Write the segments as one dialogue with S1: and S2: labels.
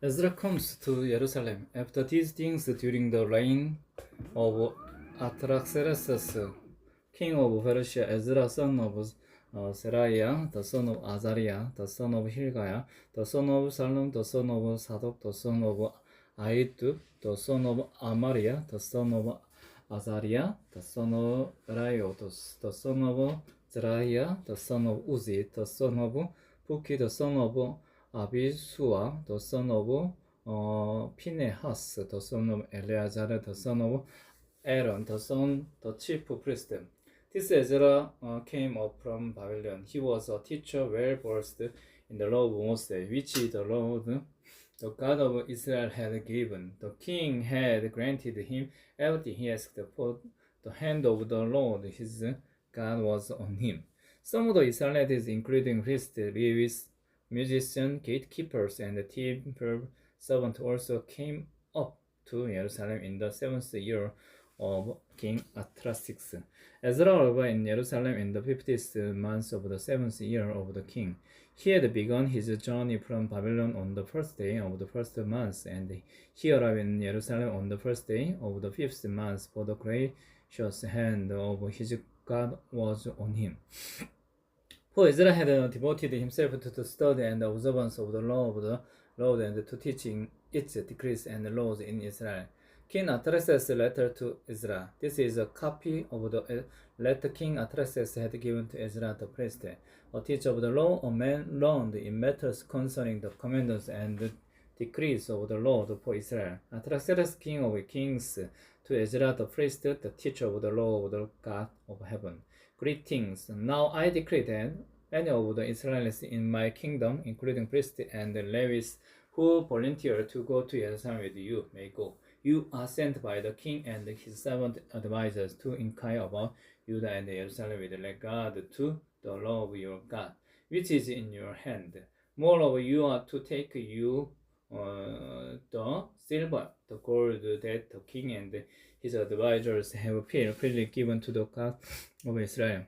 S1: Ezra comes to Jerusalem after these things during the reign of Artaxerxes, king of Persia. Ezra, son of Seraiah, the son of Azariah, the son of Hilkiah, the son of Salom, the son of Sadok, the son of Ahitub, the son of Amariah, the son of Azariah, the son of Raiot, the son of Zerahiah, the son of Uzi, the son of Buki, the son of Abisua, the son of Phinehas, the son of Eleazar, the son of Aaron, the chief priest. This Ezra came up from Babylon. He was a teacher well versed in the law of Moses, which the Lord, the God of Israel, had given. The king had granted him everything he asked, for the hand of the Lord his God was on him. Some of the Israelites, including priests, Levites, musicians, gatekeepers, and temple servants, also came up to Jerusalem in the 7th year of King Artaxerxes. Ezra arrived in Jerusalem in the 50th month of the 7th year of the king. He had begun his journey from Babylon on the first day of the first month, and he arrived in Jerusalem on the first day of the 5th month, for the gracious hand of his God was on him. For Ezra had devoted himself to the study and observance of the law of the Lord, and to teaching its decrees and laws in Israel. King Artaxerxes' letter to Ezra. This is a copy of the letter King Artaxerxes had given to Ezra the priest, a teacher of the law, a man learned in matters concerning the commandments and decrees of the Lord for Israel. Artaxerxes, king of kings, to Ezra the priest, the teacher of the law of the God of heaven. Greetings. Now I decree that any of the Israelites in my kingdom, including priests and Levites, who volunteer to go to Jerusalem with you, may go. You are sent by the king and his servant advisors to inquire about Judah and Jerusalem with regard to the law of your God, which is in your hand. Moreover, you are to take you the silver, the gold that the king and his advisors have freely given to the God of Israel,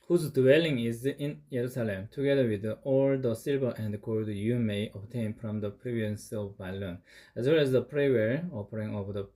S1: whose dwelling is in Jerusalem, together with all the silver and gold you may obtain from the province of Babylon, as well as the prayer offering of the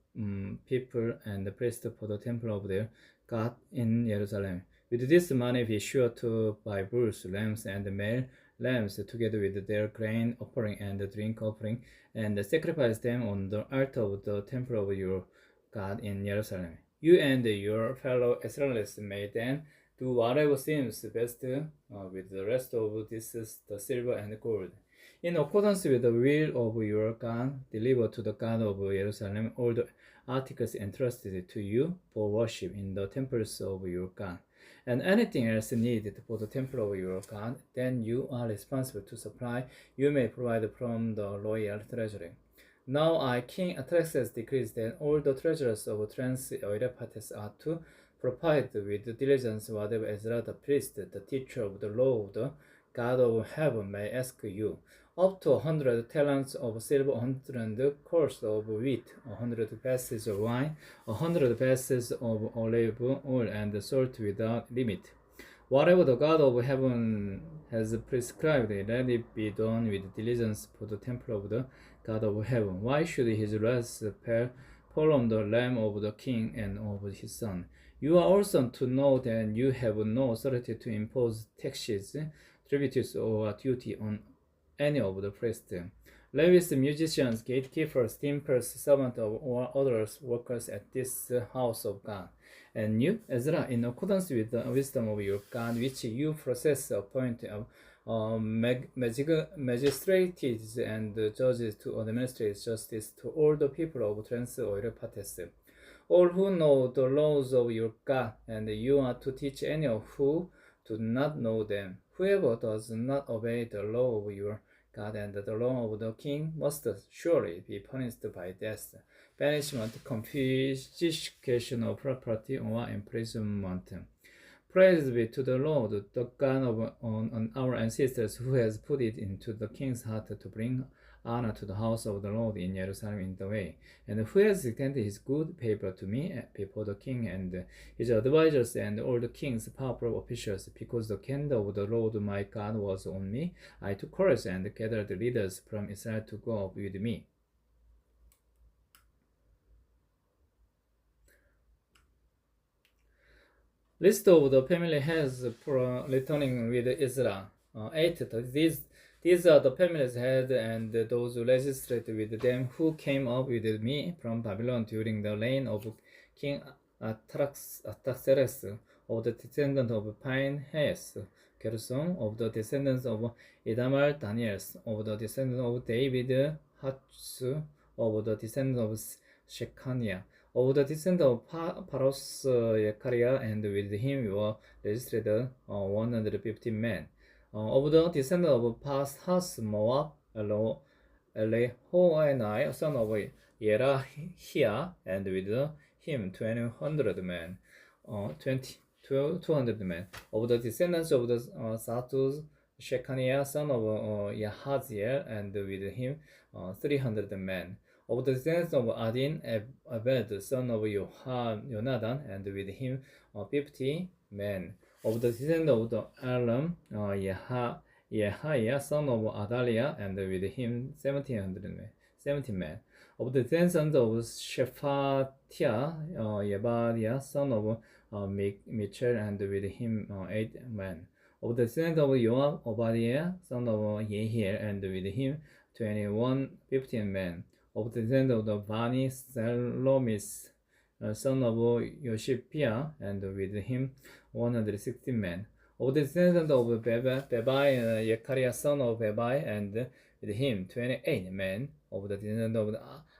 S1: people and the priests for the temple of their God in Jerusalem. With this money be sure to buy bulls, lambs, and male lambs, together with their grain offering and drink offering, and sacrifice them on the altar of the temple of your God in Jerusalem. You and your fellow Israelites may then do whatever seems best with the rest of this, the silver and gold. In accordance with the will of your God, deliver to the God of Jerusalem all the articles entrusted to you for worship in the temples of your God, and anything else needed for the temple of your God, then you are responsible to supply. You may provide from the royal treasury. Now I, King Artaxerxes, decrees that all the treasurers of Trans-Euphrates are to provide with diligence whatever Ezra the priest, the teacher of the law of the God of heaven, may ask you, up to 100 talents of silver, 100 cors of wheat, 100 vessels of wine, 100 vessels of olive oil, and salt without limit. Whatever the God of heaven has prescribed, let it be done with diligence for the temple of the God of heaven. Why should his wrath fall on the lamb of the king and of his son? You are also to know that you have no authority to impose taxes, tributes, or duty on any of the priests, Levites, musicians, gatekeepers, temples, servants, or other workers at this house of God. And you, Ezra, in accordance with the wisdom of your God, which you possess, appoint magistrates and judges to administrate justice to all the people of Trans-Euphrates, all who know the laws of your God, and you are to teach any who do not know them. Whoever does not obey the law of your God and the law of the king must surely be punished by death, banishment, confiscation of property, or imprisonment. Praise be to the Lord, the God of on our ancestors, who has put it into the king's heart to bring honor to the house of the Lord in Jerusalem in the way, and who has extended his good favor to me before the king and his advisors and all the king's powerful officials, because the hand of the Lord my God was on me. I took courage and gathered leaders from Israel to go up with me. List of the family heads for returning with Esra. 8. These are the families head and those who legislated with them who came up with me from Babylon during the reign of King Artaxerxes, of the descendants of Phinehas, Gershom, of the descendants of Idamar, Daniels, of the descendants of David, Hatz, of the descendants of Shechaniah, of the descendants of Paros, Yekariah, and with him were registered 150 men. Of the descendants of Pas-Has, Moab, Elehoenai, son of Yerahia, and with him 200 men. 200 men. Of the descendants of the Satus, Shechaniah, son of Yahaziel, and with him 300 men. Of the descendants of Adin, Abed, son of Yonadan, and with him 50 men. Of the descendants of Alam, Yehiah, son of Adaliah, and with him 70 men. Of the descendants of Shephatiah, Yebadiah, son of Mitchell, and with him 8 men. Of the descendants of Joab, Obadiah, son of Yehiel, and with him 15 men. Of the descendants of Bani, Selomis, son of Yoshipiah, and with him 160 men. Of the descendants of Bebai, Yekariah, son of Bebai, and with him 28 men. Of the descendants of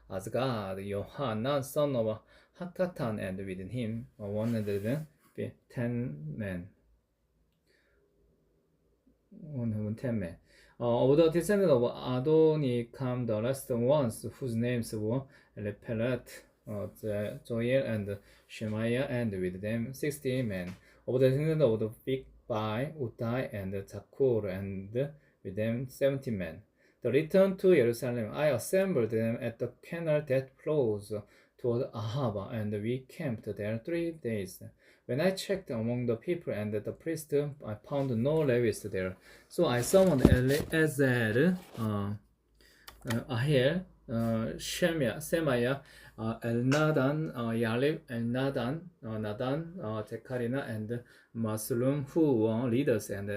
S1: Azgad, Yohanan, son of Hakatan, and with him 110 men. 110 men. Of the descendants of Adonikam, the last ones whose names were Lepelet, Joel, and Shemaiah, and with them 60 men. Of the descendants of the Bigbai, Utai, and Zakur, and with them 70 men. The return to Jerusalem, I assembled them at the canal that flows toward Ahava, and we camped there 3 days. When I checked among the people and the priests, I found no Levites there. So I summoned Ezer, Ahiel, Shemaiah, Elnadan, Yarib, Elnadan, Nadan, Tekarina, and Maslum, who were leaders, and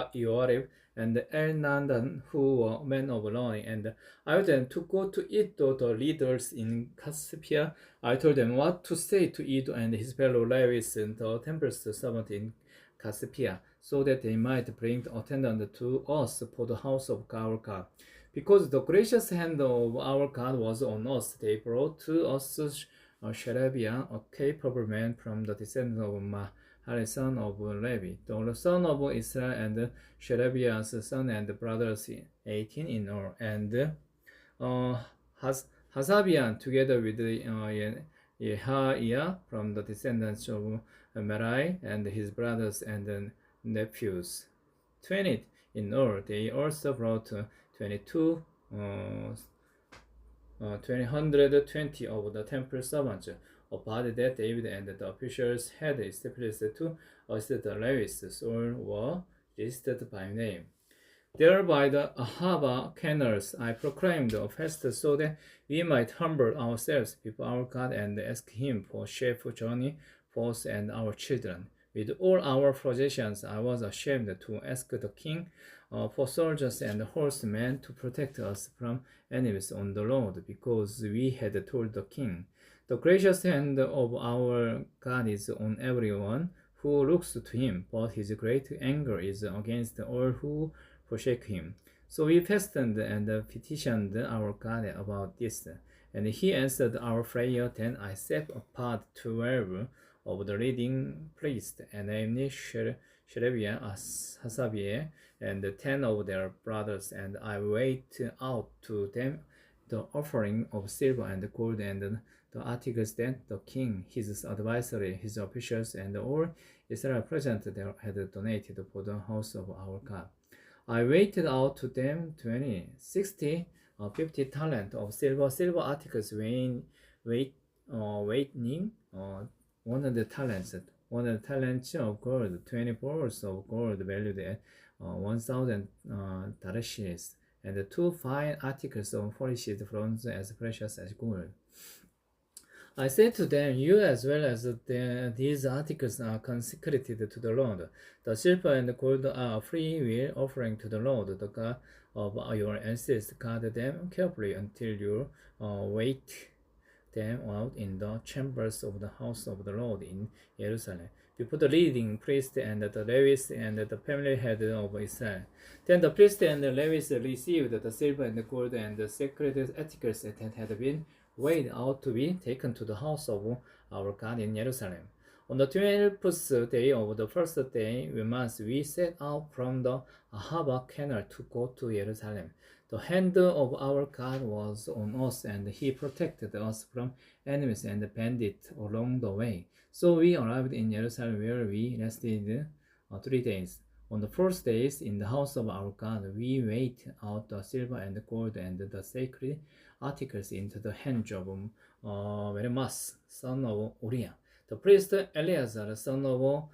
S1: Yoarib, and Elnadan, who were men of learning. And I told them to go to Iddo, the leaders in Caspia. I told them what to say to Iddo and his fellow Levites, the temple's servant in Caspia, so that they might bring the attendant to us for the house of our God. Because the gracious hand of our God was on us, they brought to us Sherebiah, a capable man from the descendants of Mahali, son of Levi, the son of Israel, and Sherebiah's son and brothers, 18 in all, and Hasabiah, together with Yehiah from the descendants of Merai, and his brothers and nephews, 20 in all. They also brought 220 of the temple servants, a body that David and the officials had established to assist the Levites. All were listed by name. There by the Ahava canals I proclaimed a fast so that we might humble ourselves before our God and ask him for safe journey for us and our children. With all our possessions, I was ashamed to ask the king for soldiers and horsemen to protect us from enemies on the road, because we had told the king, "The gracious hand of our God is on everyone who looks to him, but his great anger is against all who forsake him." So we fasted and petitioned our God about this, and he answered our prayer. Then I set apart 12 of the leading priests, namely Sherebiah, Hasabiah, and 10 of their brothers, and I weighed out to them the offering of silver and gold and the articles that the king, his advisory, his officials, and all Israel present there had donated for the house of our God. I weighted out to them 20, 60, 50 talent of silver articles weighing 100 talents, 100 talents of gold, 20 balls of gold valued at 1,000 darashes, and 2 fine articles of polished bronze as precious as gold. I said to them, you as well as these articles are consecrated to the Lord. The silver and gold are a free will offering to the Lord, the God of your ancestors. Guard them carefully until you wait them out in the chambers of the house of the Lord in Jerusalem, before the leading priest and the Levites and the family head of Israel. Then the priest and the Levites received the silver and the gold and the sacred articles that had been weighed out to be taken to the house of our God in Jerusalem. On the 12th day of the first day we set out from the Ahava canal to go to Jerusalem. The hand of our God was on us, and he protected us from enemies and bandits along the way. So we arrived in Jerusalem, where we rested 3 days. On the first days in the house of our God, we weighed out the silver and the gold and the sacred articles into the hands of Meremas, son of Uriah. The priest Eleazar, son of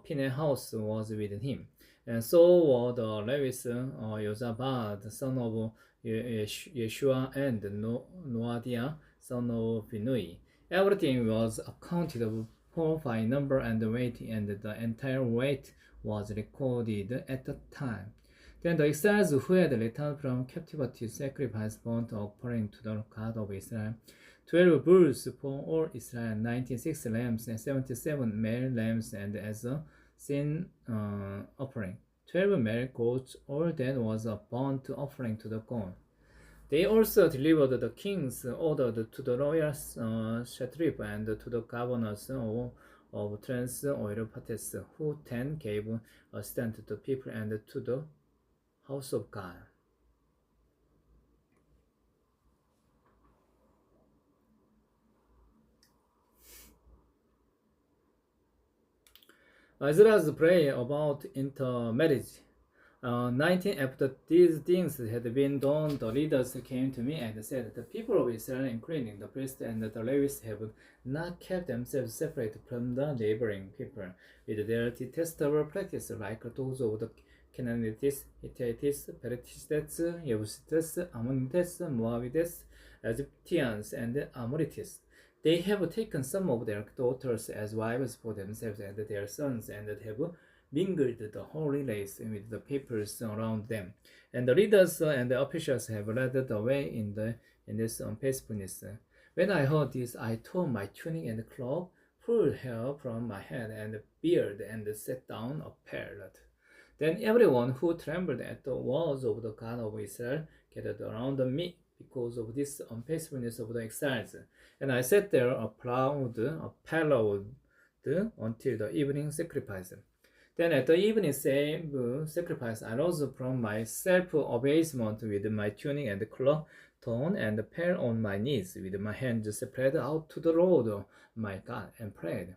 S1: Phinehas, was with him. And so were the Levites, Jozabad, son of Yeshua, and Noadiah, son of Binui. Everything was accounted for by number and weight, and the entire weight was recorded at the time. Then the exiles who had returned from captivity sacrificed burnt offering to the God of Israel, 12 bulls for all Israel, 96 lambs and 77 male lambs, and as a sin offering, 12 male goats. All that was a burnt offering to the God. They also delivered the king's order to the royal satrap and to the governors of Trans Euphrates, who then gave assistance to the people and to the house of God. Esra's prayer about intermarriage. 19 after these things had been done, the leaders came to me and said, the people of Israel, including the priests and the Levites, have not kept themselves separate from the neighboring people with their detestable practice, like those of the Canaanites, Hittites, Perizzites, Jebusites, Ammonites, Moabites, Egyptians, and Amorites. They have taken some of their daughters as wives for themselves and their sons, and have mingled the holy race with the peoples around them. And the leaders and the officials have led the way in this unfaithfulness. When I heard this, I tore my tunic and cloak, pulled hair from my head and beard, and sat down appalled. Then everyone who trembled at the words of the God of Israel gathered around me because of this unfaithfulness of the exiles. And I sat there appalled until the evening sacrifice. Then at the evening sacrifice, I rose from my self-abasement with my tunic and cloak torn, and fell on my knees with my hands spread out to the Lord my God, and prayed.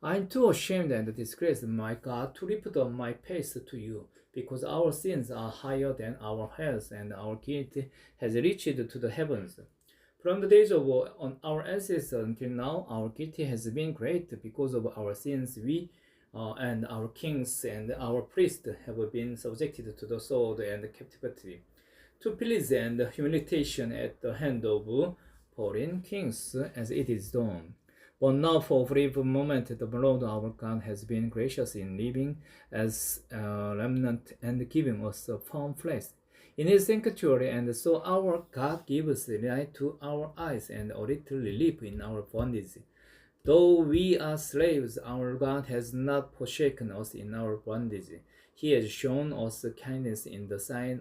S1: I am too ashamed and disgraced, my God, to lift up my face to you, because our sins are higher than our heads, and our guilt has reached to the heavens. From the days of our ancestors until now, our guilt has been great because of our sins. We and our kings and our priests have been subjected to the sword and captivity, to pillage and humiliation at the hand of foreign kings, as it is done. But now for a brief moment the Lord our God has been gracious in leaving as a remnant and giving us a firm place in his sanctuary, and so our God gives light to our eyes and a little relief in our bondage. Though we are slaves, our God has not forsaken us in our bondage. He has shown us kindness in the sight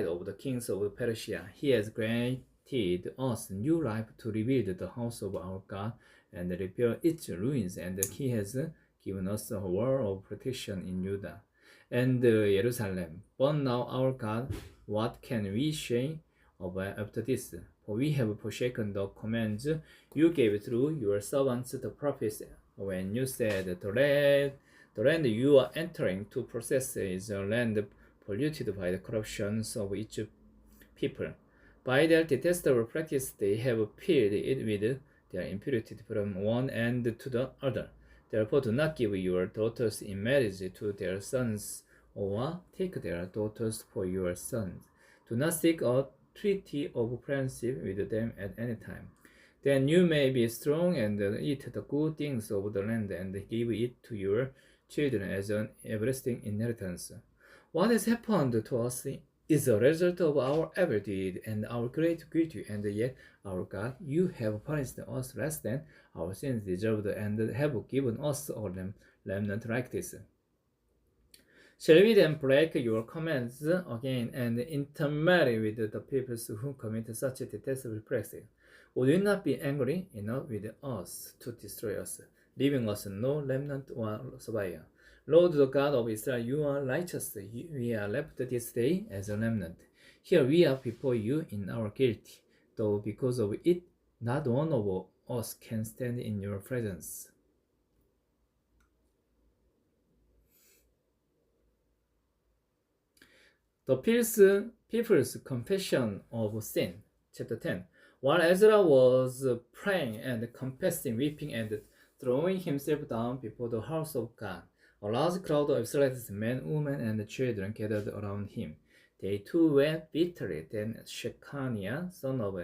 S1: of the kings of Persia. He has granted us new life to rebuild the house of our God and repair its ruins, and he has given us a wall of protection in Judah and Jerusalem. But now, our God, what can we say after this? For we have forsaken the commands you gave through your servants the prophets, when you said, the land you are entering to possess is a land polluted by the corruptions of each people. By their detestable practice, they have filled it with their impurity from one end to the other. Therefore, do not give your daughters in marriage to their sons, or take their daughters for your sons. Do not seek a treaty of friendship with them at any time. Then you may be strong and eat the good things of the land and give it to your children as an everlasting inheritance. What has happened to us is a result of our evil deed and our great guilt, and yet, our God, you have punished us less than our sins deserved, and have given us a remnant like this. Shall we then break your commands again and intermarry with the peoples who commit such detestable practices? Would you not be angry enough with us to destroy us, leaving us no remnant or survivor? Lord, the God of Israel, you are righteous. We are left this day as a remnant. Here we are before you in our guilt, though because of it, not one of us can stand in your presence. The people's confession of sin, chapter 10. While Ezra was praying and confessing, weeping, and throwing himself down before the house of God, a large crowd of Israelites, men, women, and children gathered around him. They too wept bitterly. Then Shechaniah, son of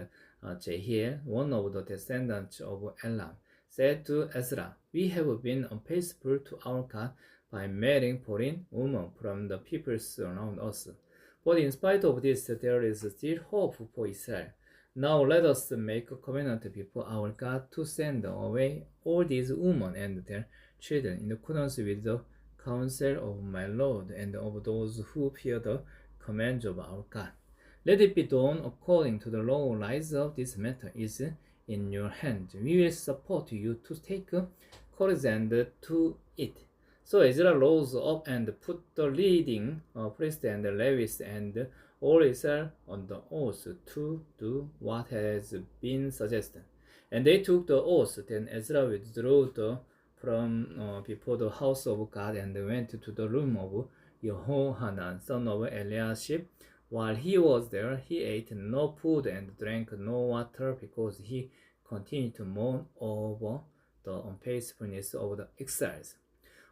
S1: Jehiel, one of the descendants of Elam, said to Ezra, "We have been unfaithful to our God by marrying foreign women from the peoples around us. But in spite of this, there is still hope for Israel. Now let us make a covenant before our God to send away all these women and their children in accordance with the counsel of my Lord and of those who fear the commands of our God. Let it be done according to the law. Rise up, this matter is in your hand. We will support you to take courage and to it." So Ezra rose up and put the leading priests and Levites and all Israel on the oath to do what has been suggested. And they took the oath. Then Ezra withdrew from before the house of God and went to the room of Jehohanan, son of Eliashib. While he was there, he ate no food and drank no water because he continued to mourn over the unfaithfulness of the exiles.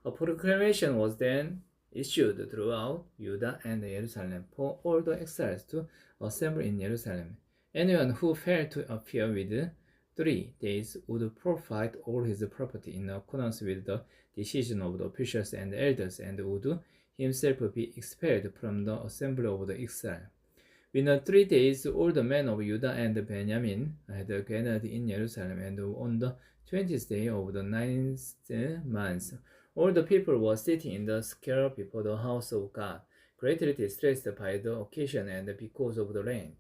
S1: A proclamation was then issued throughout Judah and Jerusalem for all the exiles to assemble in Jerusalem. Anyone who failed to appear with 3 days would forfeit all his property in accordance with the decision of the officials and elders, and would himself be expelled from the assembly of the exile. Within 3 days, all the men of Judah and Benjamin had gathered in Jerusalem, and on the 20th day of the 9th month, all the people were sitting in the square before the house of God, greatly distressed by the occasion and because of the rain.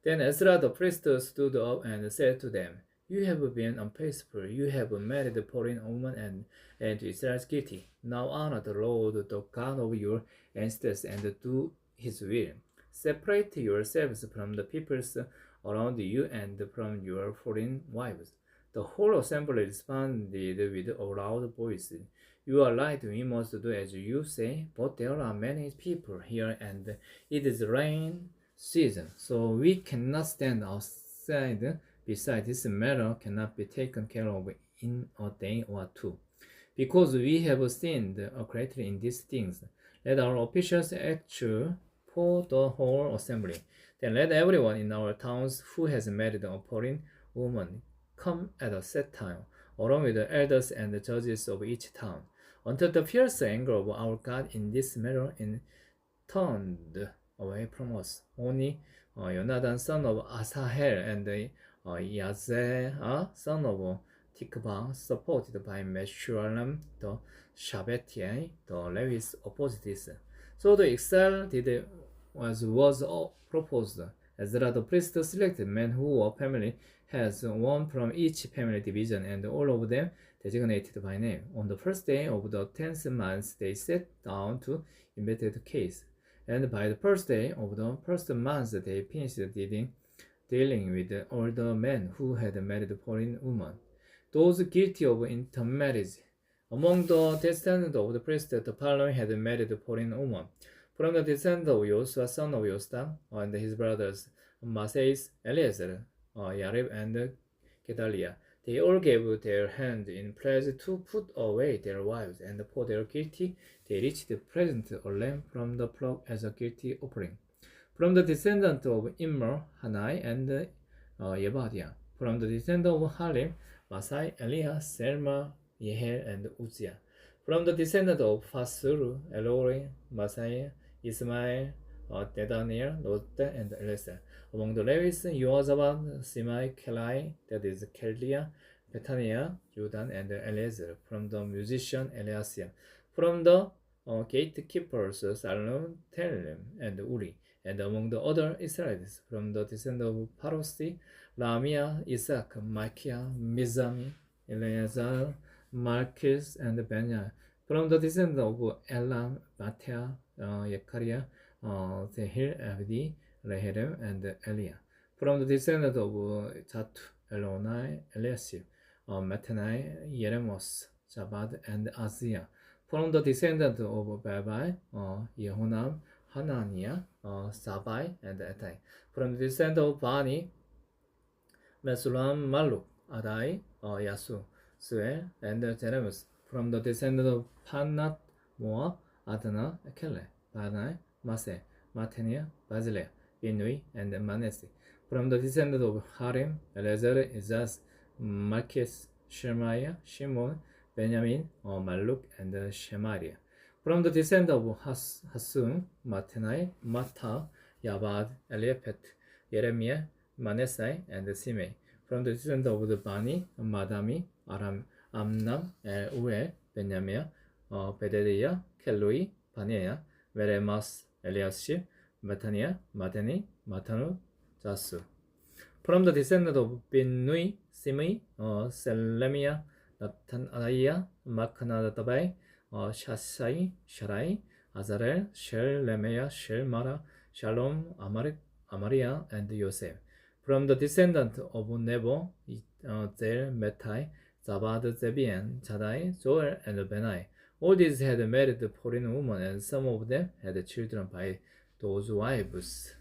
S1: Then Ezra the priest stood up and said to them, "You have been unfaithful. You have married a foreign woman and Israel's guilty. Now honor the Lord, the God of your ancestors, and do his will. Separate yourselves from the peoples around you and from your foreign wives." The whole assembly responded with a loud voice, "You are right, we must do as you say, but there are many people here and it is rain season, so we cannot stand outside. Besides, this matter cannot be taken care of in a day or two. Because we have sinned greatly in these things, let our officials act for the whole assembly. Then let everyone in our towns who has married a foreign woman come at a set time, along with the elders and the judges of each town, until the fierce anger of our God in this matter is turned away from us. Only Jonathan, son of Asahel, and Yazeah, son of Tikva, supported by Meshulam the Shabbatai, the Levites, opposed this. So the exile did was proposed. Ezra the priest selected men who were family heads, one from each family division, and all of them designated by name. On the first day of the 10th month, they sat down to investigate the case. And by the first day of the first month, they finished reading dealing with all the men who had married foreign women, those guilty of intermarriage. Among the descendants of the priests, the following had married foreign women. From the descendants of Joshua, son of Jotham, and his brothers Maaseiah, Eleazar, Yarib, and Gedaliah, they all gave their hand in pledge to put away their wives, and for their guilty they each present a lamb from the flock as a guilty offering. From the descendant of Immer, Hanai, and Yebadiah. From the descendant of Halim, Masai, Eliah, Selma, Yehel, and Uzziah. From the descendant of Fasur, Elori, Masai, Ismael, Dedaniel, Lotte, and Eliezer. Among the Levites, Yoazabad, Simai, Kelai, that is Chaldeah, Bethaniah, Judan, and Eliezer. From the musician, Eliasiah. From the gatekeepers, Salom, Telem, and Uri. And among the other Israelites, from the descendant of Parosi, Lamia, Isaac, Micaiah, Mizami, Eleazar, Malchus, and Benjamin. From the descendant of Elam, Mattia, Yekariah, Zehir, Abdi, Reherem, and Eliah. From the descendant of Zatu, Elonai, Eliashib, Mattanai, Yeremos, Zabad, and Aziah. From the descendant of Babai, Yehonam, Hananiah, Sabai, and Etai. From the descendant of Bani, Mesulam, Maluk, Adai, Yasu, Suel, and Jeremus. From the descendant of Panat, Moa, Adana, Kele, Banai, Mase, Matania, Basilea, Binui, and Manasseh. From the descendant of Harim, Eleazar, Izaz, Malchus, Shemaiah, Shimon, Benjamin, Maluk, and Shemariah. From the descendant of Hasum, Mattenai, Matta, Yabad, Eliapet, Jeremiah, Manasseh, and Simei. From the descendant of the Bani, Madami, Aram, Amnam, Uel, Benjamin, Bedadiah, Kelui, Paneah, Veremas, Eliashib, Mataniah, Matani, Matanu, Jasu. From the descendant of Binui, Simei, Selemiah, Nathaniah, Maknadabai, Shasai, Sharai, Azarel, Shel, Lemeah, Shel, Mara, Shalom, Amariah, and Yosef. From the descendant of Nebo, Zel, Metai, Zabad, Zebian, Chadai, Joel, and Benai. All these had married foreign women, and some of them had children by those wives.